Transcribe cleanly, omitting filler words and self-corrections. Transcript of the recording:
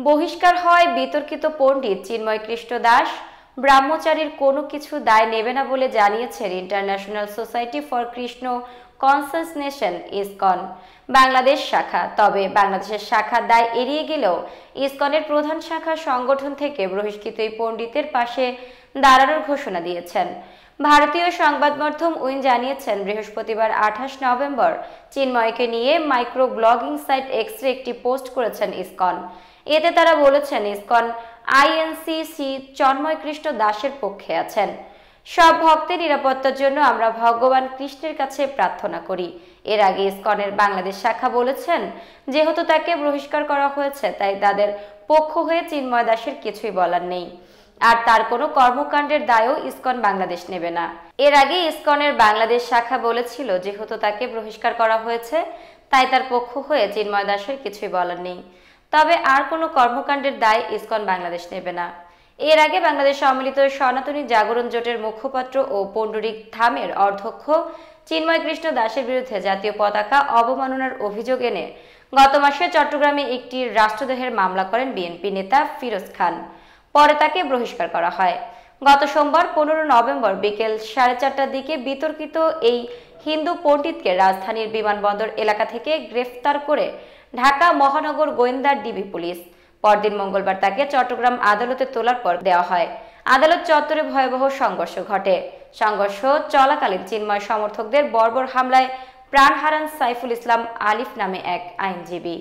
বহিষ্কার হয় বিতর্কিত পণ্ডিত চিন্ময় কৃষ্ণ দাস। ব্রহ্মচারীর কোনো কিছু দায় নেবে না বলে জানিয়েছেন international society for Krishna consciousness ISKCON Bangladesh শাখা। তবে বাংলাদেশের শাখা দায় এড়িয়ে গেলেও ইসকনের প্রধান শাখা সংগঠন থেকে বহিষ্কৃত এই পণ্ডিতের পাশে দাঁড়ানোর ঘোষণা দিয়েছেন। ভারতীয় সংবাদ মাধ্যম উইন জানিয়েছেন, বৃহস্পতিবার 28 নভেম্বর চিন্ময়কে নিয়ে মাইক্রো ব্লগিং সাইট এক্সে একটি পোস্ট করেছেন ইসকন। এতে তারা বলেছেন, ইসকন আইএনসিসি চিন্ময় কৃষ্ণ দাসের পক্ষে আছেন। সব ভক্তের নিরাপত্তার জন্য আমরা ভগবান কৃষ্ণের কাছে প্রার্থনা করি। এর আগে ইসকনের বাংলাদেশ শাখা বলেছেন, যেহেতু তাকে বহিষ্কার করা হয়েছে তাই তাদের পক্ষ হয়ে চিন্ময় দাসের কিছুই বলার নেই, আর তার কোনো কর্মকাণ্ডের দায়ও ইসকন বাংলাদেশ নেবে না। এর আগে ইসকনের বাংলাদেশ শাখা বলেছিল, যেহেতু তাকে বহিষ্কার করা হয়েছে তাই তার পক্ষ হয়ে চিন্ময় দাসের কিছুই বলার নেই, তবে আর কোনো কর্মকাণ্ডের দায় ইসকন বাংলাদেশ নেবে না। এর আগে বাংলাদেশ সম্মিলিত সনাতনী জাগরণ জোটের মুখপাত্র ও পণ্ডরিক ধামের অধ্যক্ষ চিন্ময় কৃষ্ণ দাসের বিরুদ্ধে জাতীয় পতাকা অবমাননার অভিযোগ এনে গত মাসে চট্টগ্রামে একটি রাষ্ট্রদ্রোহের মামলা করেন বিএনপি নেতা ফিরোজ খান। পরে তাকে বহিষ্কার করা হয়। গত সোমবার 15 নভেম্বর বিকেল 4:30টার দিকে বিতর্কিত এই হিন্দু পণ্ডিতকে রাজধানীর বিমানবন্দর এলাকা থেকে গ্রেফতার করে ঢাকা মহানগর গোয়েন্দা ডিবি পুলিশ। পরদিন মঙ্গলবার তাকে চট্টগ্রাম আদালতে তোলার পর দেওয়া হয়। আদালত চত্বরে ভয়াবহ সংঘর্ষ ঘটে। সংঘর্ষ চলাকালীন চিন্ময় সমর্থকদের বর্বর হামলায় প্রাণ হারান সাইফুল ইসলাম আলিফ নামে এক আইনজীবী।